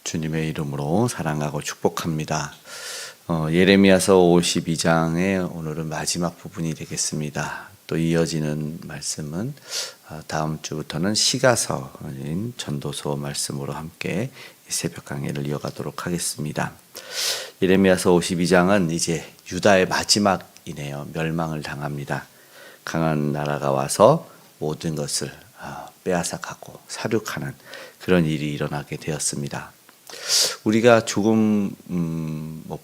주님의 이름으로 사랑하고 축복합니다. 예레미야서 52장의 오늘은 마지막 부분이 되겠습니다. 또 이어지는 말씀은 다음 주부터는 시가서인 전도서 말씀으로 함께 새벽 강해를 이어가도록 하겠습니다. 예레미야서 52장은 이제 유다의 마지막이네요. 멸망을 당합니다. 강한 나라가 와서 모든 것을 빼앗아가고 살육하는 그런 일이 일어나게 되었습니다. 우리가 조금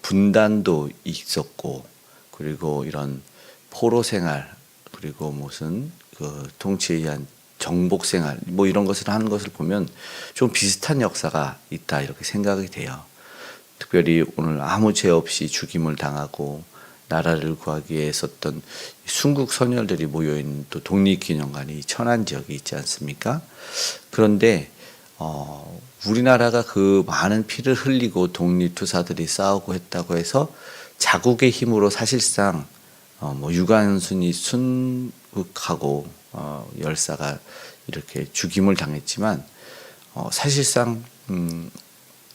분단도 있었고, 그리고 이런 포로 생활, 그리고 무슨 그 통치에 의한 정복 생활, 이런 것을 하는 것을 보면 좀 비슷한 역사가 있다 이렇게 생각이 돼요. 특별히 오늘 아무 죄 없이 죽임을 당하고 나라를 구하기 위해 썼던 순국 선열들이 모여있는 또 독립기념관이 천안 지역에 있지 않습니까? 그런데 우리나라가 그 많은 피를 흘리고 독립투사들이 싸우고 했다고 해서 자국의 힘으로 사실상 유관순이 순국하고 열사가 이렇게 죽임을 당했지만 사실상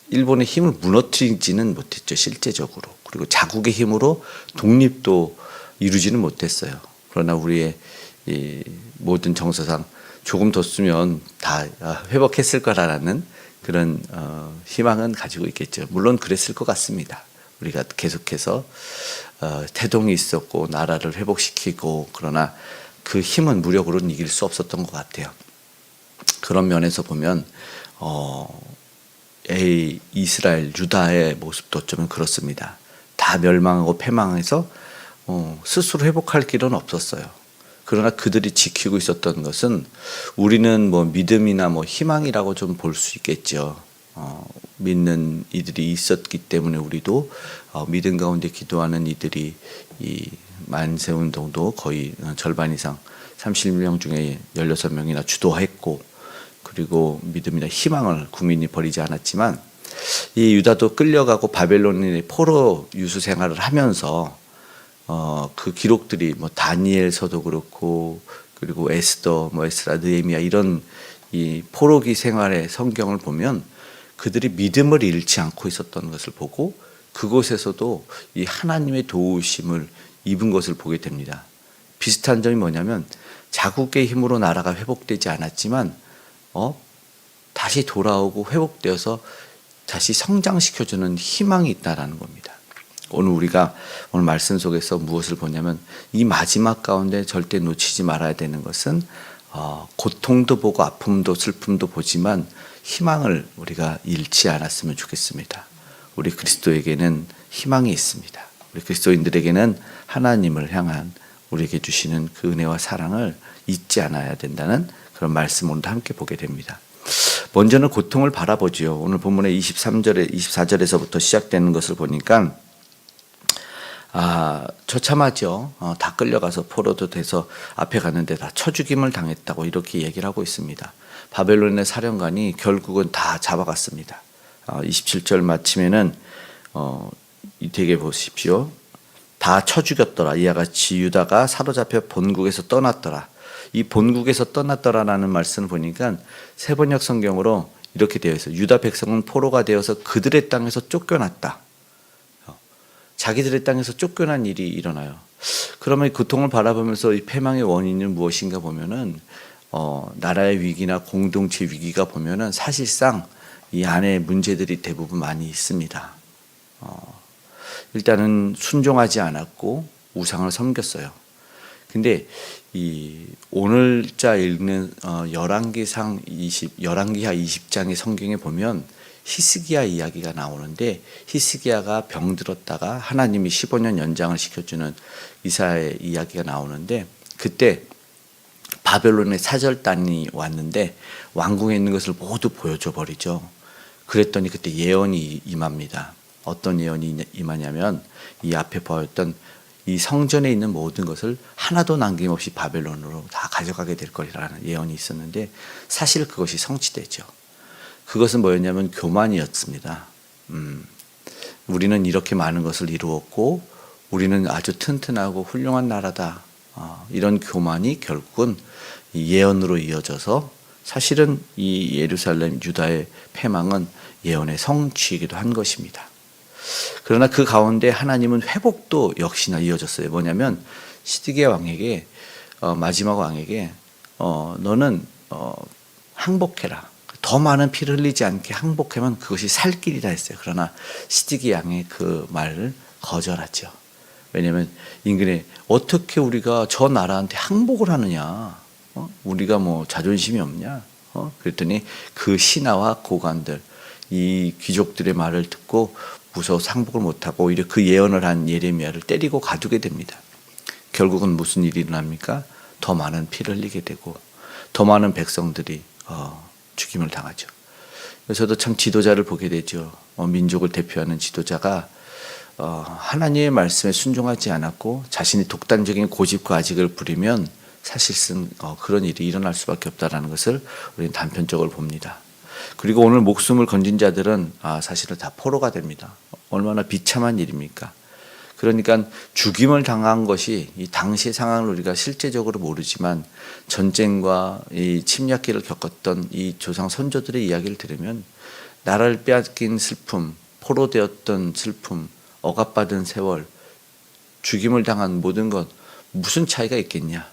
일본의 힘을 무너뜨리지는 못했죠, 실제적으로. 그리고 자국의 힘으로 독립도 이루지는 못했어요. 그러나 우리의 이 모든 정서상 조금 더 쓰면 다 회복했을 거라는 그런 희망은 가지고 있겠죠. 물론 그랬을 것 같습니다. 우리가 계속해서 태동이 있었고 나라를 회복시키고, 그러나 그 힘은 무력으로는 이길 수 없었던 것 같아요. 그런 면에서 보면 이스라엘, 유다의 모습도 어쩌면 그렇습니다. 다 멸망하고 패망해서 스스로 회복할 길은 없었어요. 그러나 그들이 지키고 있었던 것은 우리는 믿음이나 희망이라고 좀 볼 수 있겠죠. 믿는 이들이 있었기 때문에 우리도 믿음 가운데 기도하는 이들이 이 만세운동도 거의 절반 이상 30명 중에 16명이나 주도했고, 그리고 믿음이나 희망을 국민이 버리지 않았지만 이 유다도 끌려가고 바벨론의 포로 유수 생활을 하면서 그 기록들이 다니엘서도 그렇고, 그리고 에스더, 에스라, 느헤미야 이런 이 포로기 생활의 성경을 보면 그들이 믿음을 잃지 않고 있었던 것을 보고 그곳에서도 이 하나님의 도우심을 입은 것을 보게 됩니다. 비슷한 점이 뭐냐면 자국의 힘으로 나라가 회복되지 않았지만 다시 돌아오고 회복되어서 다시 성장시켜주는 희망이 있다라는 겁니다. 오늘 말씀 속에서 무엇을 보냐면 이 마지막 가운데 절대 놓치지 말아야 되는 것은 고통도 보고 아픔도 슬픔도 보지만 희망을 우리가 잃지 않았으면 좋겠습니다. 우리 그리스도에게는 희망이 있습니다. 우리 그리스도인들에게는 하나님을 향한 우리에게 주시는 그 은혜와 사랑을 잊지 않아야 된다는 그런 말씀을 오늘 함께 보게 됩니다. 먼저는 고통을 바라보지요. 오늘 본문의 24절에서부터 시작되는 것을 보니까 처참하죠. 다 끌려가서 포로도 돼서 앞에 갔는데 다 쳐죽임을 당했다고 이렇게 얘기를 하고 있습니다. 바벨론의 사령관이 결국은 다 잡아갔습니다. 27절 마침에는 되게 보십시오. 다 쳐죽였더라. 이와 같이 유다가 사로잡혀 본국에서 떠났더라. 이 본국에서 떠났더라라는 말씀을 보니까 세번역 성경으로 이렇게 되어 있어요. 유다 백성은 포로가 되어서 그들의 땅에서 쫓겨났다. 자기들의 땅에서 쫓겨난 일이 일어나요. 그러면 고통을 바라보면서 이 패망의 원인은 무엇인가 보면은 나라의 위기나 공동체 위기가 보면은 사실상 이 안에 문제들이 대부분 많이 있습니다. 일단은 순종하지 않았고 우상을 섬겼어요. 근데 이 오늘자 읽는 열왕기하 20장의 성경에 보면 히스기야 이야기가 나오는데, 히스기야가 병들었다가 하나님이 15년 연장을 시켜주는 이사야의 이야기가 나오는데, 그때 바벨론의 사절단이 왔는데 왕궁에 있는 것을 모두 보여줘 버리죠. 그랬더니 그때 예언이 임합니다. 어떤 예언이 임하냐면 이 앞에 보였던 이 성전에 있는 모든 것을 하나도 남김없이 바벨론으로 다 가져가게 될 거라는 예언이 있었는데 사실 그것이 성취되죠. 그것은 뭐였냐면 교만이었습니다. 우리는 이렇게 많은 것을 이루었고 우리는 아주 튼튼하고 훌륭한 나라다. 이런 교만이 결국은 예언으로 이어져서 사실은 이 예루살렘 유다의 패망은 예언의 성취이기도 한 것입니다. 그러나 그 가운데 하나님은 회복도 역시나 이어졌어요. 뭐냐면 시드기야 왕에게 마지막 왕에게 너는 항복해라. 더 많은 피를 흘리지 않게 항복하면 그것이 살 길이다 했어요. 그러나 시드기야 왕의 그 말을 거절하죠. 왜냐하면 인근에 어떻게 우리가 저 나라한테 항복을 하느냐? 우리가 뭐 자존심이 없냐? 그랬더니 그 신하와 고관들, 이 귀족들의 말을 듣고 무서워서 항복을 못하고 오히려 그 예언을 한 예레미야를 때리고 가두게 됩니다. 결국은 무슨 일이 일어납니까? 더 많은 피를 흘리게 되고 더 많은 백성들이 죽임을 당하죠. 저도 참 지도자를 보게 되죠. 민족을 대표하는 지도자가 하나님의 말씀에 순종하지 않았고 자신이 독단적인 고집과 아직을 부리면 사실상 그런 일이 일어날 수밖에 없다는 것을 우리는 단편적으로 봅니다. 그리고 오늘 목숨을 건진 자들은 사실은 다 포로가 됩니다. 얼마나 비참한 일입니까? 그러니까 죽임을 당한 것이 이 당시 상황을 우리가 실제적으로 모르지만 전쟁과 이 침략기를 겪었던 이 조상 선조들의 이야기를 들으면 나라를 빼앗긴 슬픔, 포로되었던 슬픔, 억압받은 세월, 죽임을 당한 모든 것 무슨 차이가 있겠냐?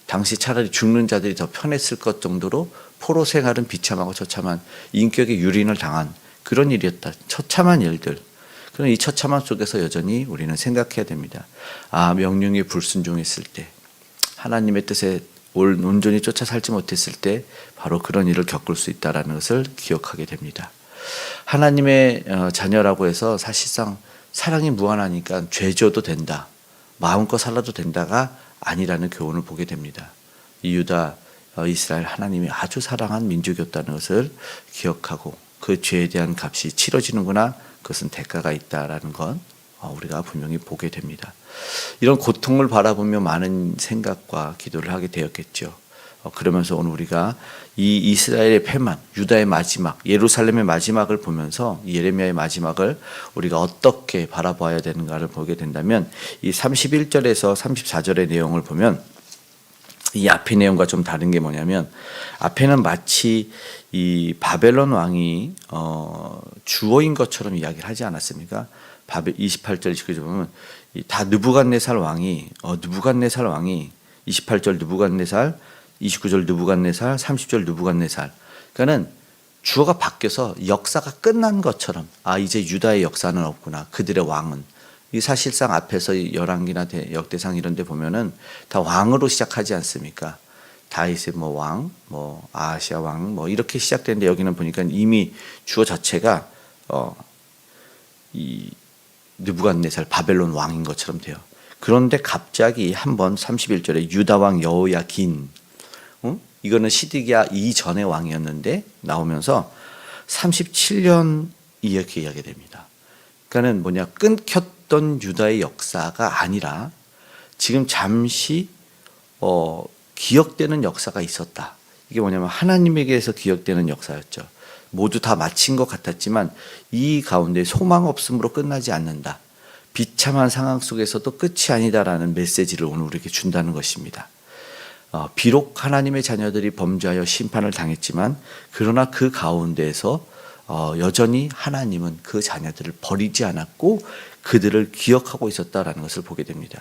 당시 차라리 죽는 자들이 더 편했을 것 정도로 포로 생활은 비참하고 처참한 인격의 유린을 당한 그런 일이었다. 처참한 일들. 그런 이 처참함 속에서 여전히 우리는 생각해야 됩니다. 명령에 불순종했을 때, 하나님의 뜻에 온전히 쫓아 살지 못했을 때 바로 그런 일을 겪을 수 있다는 것을 기억하게 됩니다. 하나님의 자녀라고 해서 사실상 사랑이 무한하니까 죄져도 된다, 마음껏 살아도 된다가 아니라는 교훈을 보게 됩니다. 이 유다, 이스라엘 하나님이 아주 사랑한 민족이었다는 것을 기억하고 그 죄에 대한 값이 치러지는구나, 그것은 대가가 있다라는 건 우리가 분명히 보게 됩니다. 이런 고통을 바라보며 많은 생각과 기도를 하게 되었겠죠. 그러면서 오늘 우리가 이 이스라엘의 패망, 유다의 마지막, 예루살렘의 마지막을 보면서 예레미야의 마지막을 우리가 어떻게 바라봐야 되는가를 보게 된다면 이 31절에서 34절의 내용을 보면 이 앞의 내용과 좀 다른 게 뭐냐면 앞에는 마치 이 바벨론 왕이 주어인 것처럼 이야기를 하지 않았습니까? 28절 29절 보면 다 느부갓네살 왕이 28절 느부갓네살, 29절 느부갓네살, 30절 느부갓네살. 그러니까는 주어가 바뀌어서 역사가 끝난 것처럼 이제 유다의 역사는 없구나. 그들의 왕은. 이 사실상 앞에서 열왕기나 역대상 이런 데 보면은 다 왕으로 시작하지 않습니까? 다윗의 왕, 아하시아 왕 이렇게 시작되는데 여기는 보니까 이미 주어 자체가 이 느부갓네살 바벨론 왕인 것처럼 돼요. 그런데 갑자기 한번 31절에 유다 왕 여호야긴, 이거는 시드기야 이전의 왕이었는데 나오면서 37년 이렇게 이야기됩니다. 그러니까는 뭐냐, 끊겼던 유다의 역사가 아니라 지금 잠시 기억되는 역사가 있었다. 이게 뭐냐면 하나님에게서 기억되는 역사였죠. 모두 다 마친 것 같았지만 이 가운데 소망 없음으로 끝나지 않는다. 비참한 상황 속에서도 끝이 아니다라는 메시지를 오늘 우리에게 준다는 것입니다. 비록 하나님의 자녀들이 범죄하여 심판을 당했지만 그러나 그 가운데에서 여전히 하나님은 그 자녀들을 버리지 않았고 그들을 기억하고 있었다라는 것을 보게 됩니다.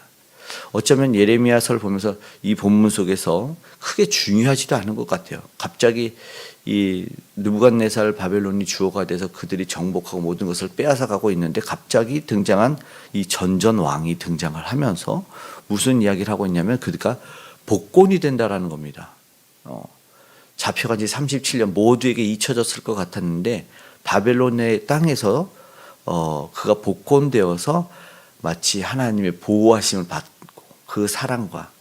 어쩌면 예레미야서를 보면서 이 본문 속에서 크게 중요하지도 않은 것 같아요. 갑자기 이 느부갓네살 바벨론이 주어가 돼서 그들이 정복하고 모든 것을 빼앗아가고 있는데 갑자기 등장한 이 전전 왕이 등장을 하면서 무슨 이야기를 하고 있냐면 그가 복권이 된다라는 겁니다. 잡혀간 지 37년 모두에게 잊혀졌을 것 같았는데 바벨론의 땅에서 그가 복권되어서 마치 하나님의 보호하심을 받고 그 사랑과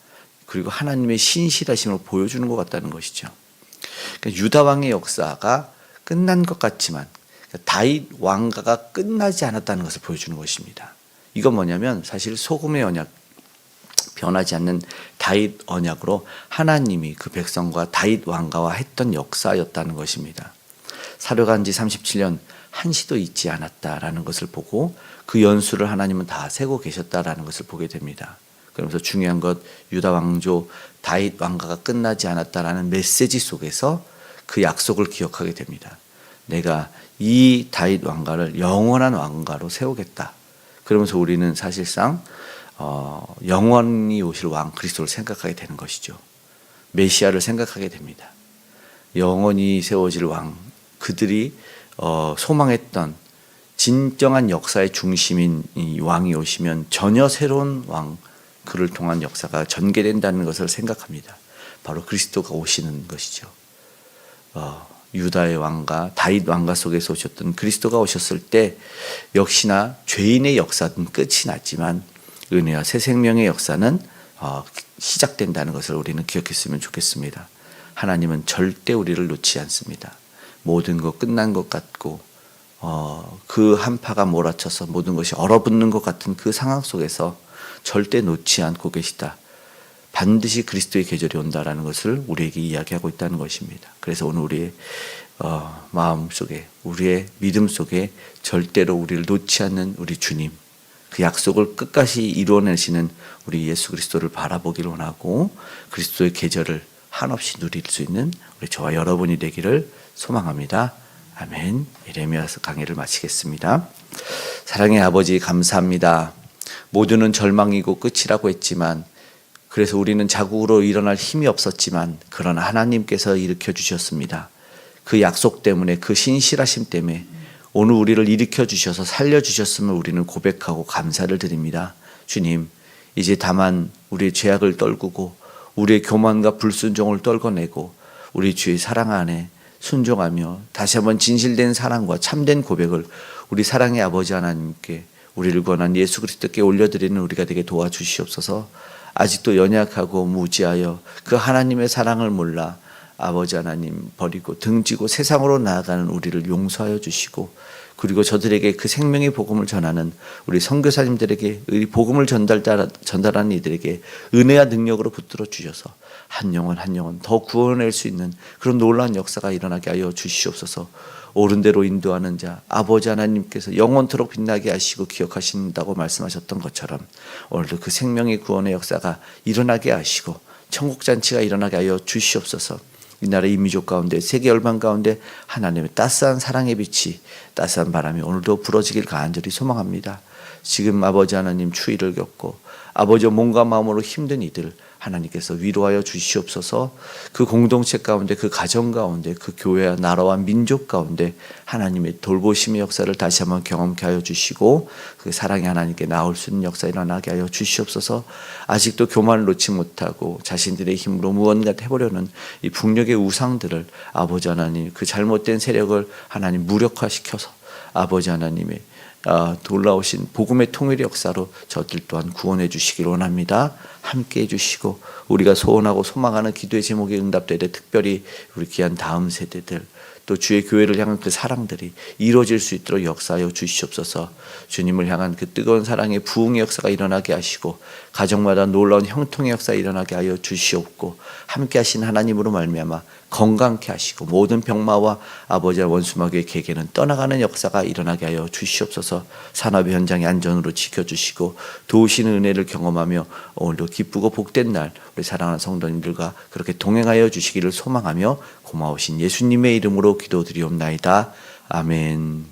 그리고 하나님의 신실하심을 보여주는 것 같다는 것이죠. 그러니까 유다 왕의 역사가 끝난 것 같지만 다윗 왕가가 끝나지 않았다는 것을 보여주는 것입니다. 이건 뭐냐면 사실 소금의 언약, 변하지 않는 다윗 언약으로 하나님이 그 백성과 다윗 왕가와 했던 역사였다는 것입니다. 사려간 지 37년 한시도 잊지 않았다라는 것을 보고 그 연수를 하나님은 다 세고 계셨다라는 것을 보게 됩니다. 그러면서 중요한 것, 유다 왕조 다윗 왕가가 끝나지 않았다라는 메시지 속에서 그 약속을 기억하게 됩니다. 내가 이 다윗 왕가를 영원한 왕가로 세우겠다. 그러면서 우리는 사실상 영원히 오실 왕 그리스도를 생각하게 되는 것이죠. 메시아를 생각하게 됩니다. 영원히 세워질 왕, 그들이 소망했던 진정한 역사의 중심인 이 왕이 오시면 전혀 새로운 왕, 그를 통한 역사가 전개된다는 것을 생각합니다. 바로 그리스도가 오시는 것이죠. 유다의 왕가, 다윗 왕가 속에서 오셨던 그리스도가 오셨을 때 역시나 죄인의 역사는 끝이 났지만 은혜와 새 생명의 역사는 시작된다는 것을 우리는 기억했으면 좋겠습니다. 하나님은 절대 우리를 놓지 않습니다. 모든 것 끝난 것 같고 그 한파가 몰아쳐서 모든 것이 얼어붙는 것 같은 그 상황 속에서 절대 놓지 않고 계시다. 반드시 그리스도의 계절이 온다라는 것을 우리에게 이야기하고 있다는 것입니다. 그래서 오늘 우리의 마음 속에, 우리의 믿음 속에 절대로 우리를 놓지 않는 우리 주님, 그 약속을 끝까지 이루어내시는 우리 예수 그리스도를 바라보기를 원하고 그리스도의 계절을 한없이 누릴 수 있는 우리 저와 여러분이 되기를 소망합니다. 아멘. 예레미야서 강의를 마치겠습니다. 사랑의 아버지 감사합니다. 모두는 절망이고 끝이라고 했지만 그래서 우리는 자국으로 일어날 힘이 없었지만 그러나 하나님께서 일으켜 주셨습니다. 그 약속 때문에 그 신실하심 때문에 오늘 우리를 일으켜 주셔서 살려주셨음을 우리는 고백하고 감사를 드립니다. 주님, 이제 다만 우리의 죄악을 떨구고 우리의 교만과 불순종을 떨궈내고 우리 주의 사랑 안에 순종하며 다시 한번 진실된 사랑과 참된 고백을 우리 사랑의 아버지 하나님께 우리를 구원한 예수 그리스도께 올려드리는 우리가 되게 도와주시옵소서. 아직도 연약하고 무지하여 그 하나님의 사랑을 몰라 아버지 하나님 버리고 등지고 세상으로 나아가는 우리를 용서하여 주시고 그리고 저들에게 그 생명의 복음을 전하는 우리 선교사님들에게 이 복음을 전달하는 이들에게 은혜와 능력으로 붙들어 주셔서 한 영혼 한 영혼 더 구원할 수 있는 그런 놀라운 역사가 일어나게 하여 주시옵소서. 옳은 대로 인도하는 자 아버지 하나님께서 영원토록 빛나게 하시고 기억하신다고 말씀하셨던 것처럼 오늘도 그 생명의 구원의 역사가 일어나게 하시고 천국잔치가 일어나게 하여 주시옵소서. 이 나라 이 민족 가운데 세계 열방 가운데 하나님의 따스한 사랑의 빛이 따스한 바람이 오늘도 불어지길 간절히 소망합니다. 지금 아버지 하나님 추위를 겪고 아버지 몸과 마음으로 힘든 이들 하나님께서 위로하여 주시옵소서. 그 공동체 가운데 그 가정 가운데 그 교회와 나라와 민족 가운데 하나님의 돌보심의 역사를 다시 한번 경험케 하여 주시고 그 사랑이 하나님께 나올 수 있는 역사 일어나게 하여 주시옵소서. 아직도 교만을 놓지 못하고 자신들의 힘으로 무언가 해보려는 이 북녘의 우상들을 아버지 하나님 그 잘못된 세력을 하나님 무력화시켜서 아버지 하나님의 놀라우신 복음의 통일의 역사로 저들 또한 구원해 주시기를 원합니다. 함께 해주시고 우리가 소원하고 소망하는 기도의 제목에 응답되되 특별히 우리 귀한 다음 세대들 또 주의 교회를 향한 그 사랑들이 이루어질 수 있도록 역사하여 주시옵소서. 주님을 향한 그 뜨거운 사랑의 부흥의 역사가 일어나게 하시고 가정마다 놀라운 형통의 역사가 일어나게 하여 주시옵고 함께 하신 하나님으로 말미암아 건강케 하시고 모든 병마와 아버지와 원수마귀의 계계는 떠나가는 역사가 일어나게 하여 주시옵소서. 산업의 현장의 안전으로 지켜주시고 도우시는 은혜를 경험하며 오늘도 기쁘고 복된 날 우리 사랑하는 성도님들과 그렇게 동행하여 주시기를 소망하며 고마우신 예수님의 이름으로 기도드리옵나이다. 아멘.